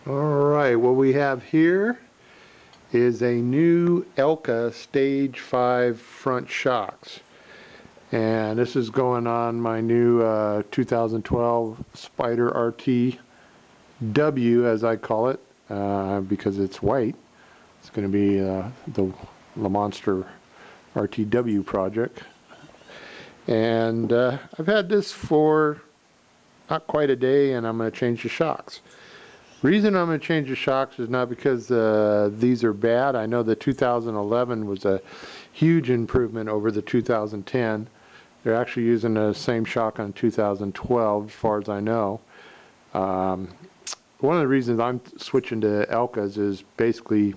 Alright, what we have here is a new Elka Stage 5 front shocks. And this is going on my new 2012 Spyder RT W, as I call it, because it's white. It's going to be the Le Monster RTW project. And I've had this for not quite a day, and I'm going to change the shocks. Reason I'm going to change the shocks is not because these are bad. I know the 2011 was a huge improvement over the 2010. They're actually using the same shock on 2012 as far as I know. One of the reasons I'm switching to Elkas is basically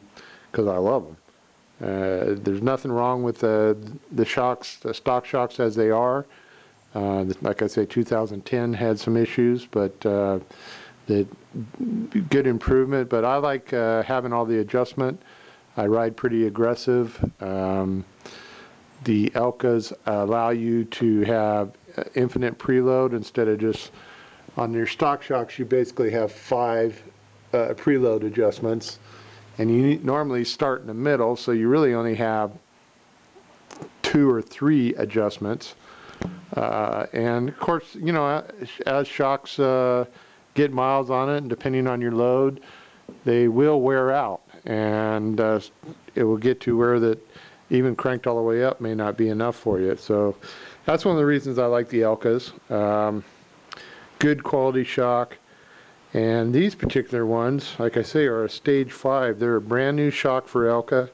because I love them. There's nothing wrong with the shocks, the stock shocks as they are. Like I say, 2010 had some issues, but good improvement. But I like having all the adjustment. I ride pretty aggressive. The Elkas allow you to have infinite preload instead of just on your stock shocks. You basically have 5 preload adjustments, and you normally start in the middle, so you really only have 2 or 3 adjustments. And of course, you know, as shocks get miles on it, and depending on your load, they will wear out, and it will get to where that even cranked all the way up may not be enough for you. So that's one of the reasons I like the Elkas. Good quality shock, and these particular ones, like I say, are a Stage 5. They're a brand new shock for Elka.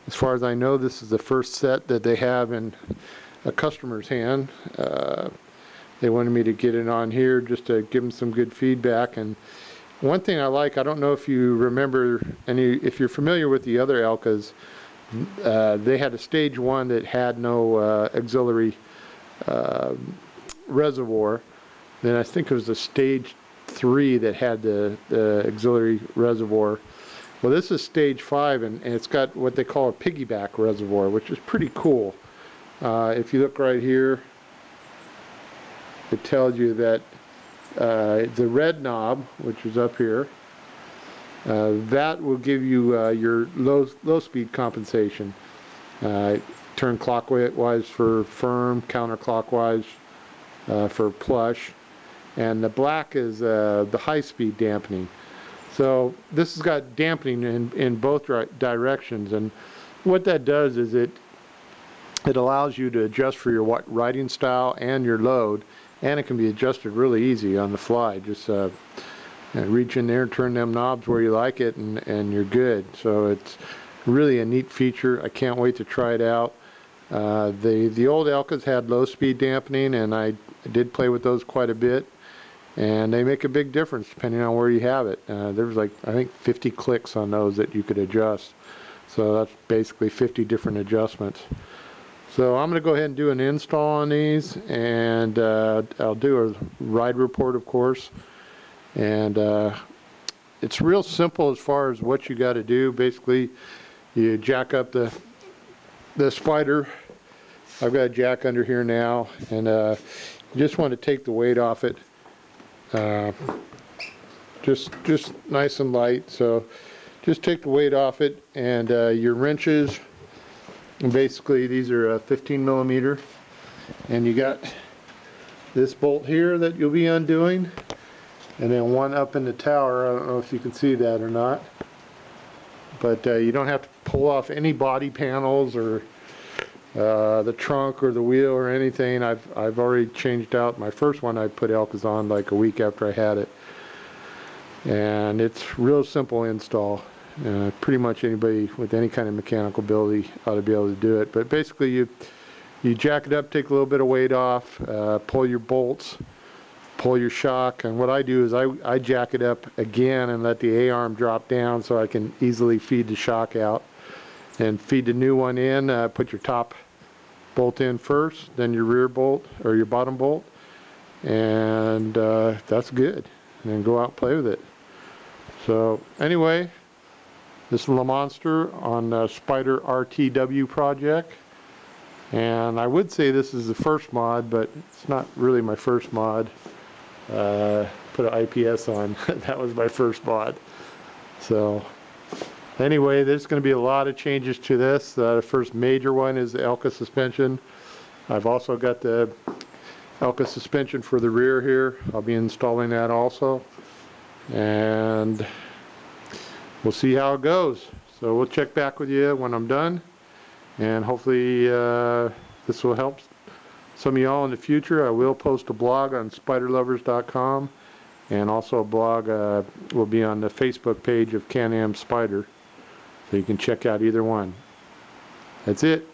As far as I know, this is the first set that they have in a customer's hand. They wanted me to get it on here just to give them some good feedback. And one thing I like, I don't know if you remember if you're familiar with the other Elkas, they had a Stage 1 that had no auxiliary reservoir. Then I think it was a Stage 3 that had the auxiliary reservoir. Well, this is Stage 5, and it's got what they call a piggyback reservoir, which is pretty cool. If you look right here, it tells you that the red knob, which is up here, that will give you your low speed compensation. Turn clockwise for firm, counterclockwise for plush, and the black is the high speed dampening. So this has got dampening in both directions, and what that does is it allows you to adjust for your riding style and your load, and it can be adjusted really easy on the fly. Just reach in there, turn them knobs where you like it, and you're good. So it's really a neat feature. I can't wait to try it out. The old Elkas had low speed dampening, and I did play with those quite a bit, and they make a big difference depending on where you have it. There was like, I think, 50 clicks on those that you could adjust. So that's basically 50 different adjustments. So I'm going to go ahead and do an install on these, and I'll do a ride report, of course. And it's real simple as far as what you got to do. Basically, you jack up the Spyder. I've got a jack under here now, and you just want to take the weight off it. Just nice and light. So just take the weight off it, and your wrenches. And basically, these are 15 millimeter, and you got this bolt here that you'll be undoing, and then one up in the tower. I don't know if you can see that or not, but you don't have to pull off any body panels or the trunk or the wheel or anything. I've already changed out my first one. I put Elkas on like a week after I had it, and it's real simple install. Pretty much anybody with any kind of mechanical ability ought to be able to do it. But basically, you jack it up, take a little bit of weight off, pull your bolts, pull your shock, and what I do is I jack it up again and let the A-arm drop down so I can easily feed the shock out, and feed the new one in. Put your top bolt in first, then your rear bolt or your bottom bolt, and that's good. And then go out and play with it. So anyway, this is Le Monster on Spyder RTW project, and I would say this is the first mod, but it's not really my first mod. put an IPS on. That was my first mod. So anyway, there's going to be a lot of changes to this. The first major one is the Elka suspension. I've also got the Elka suspension for the rear here. I'll be installing that also. And we'll see how it goes. So we'll check back with you when I'm done. And hopefully this will help some of y'all in the future. I will post a blog on spyderlovers.com, and also a blog will be on the Facebook page of Can-Am Spyder, so you can check out either one. That's it.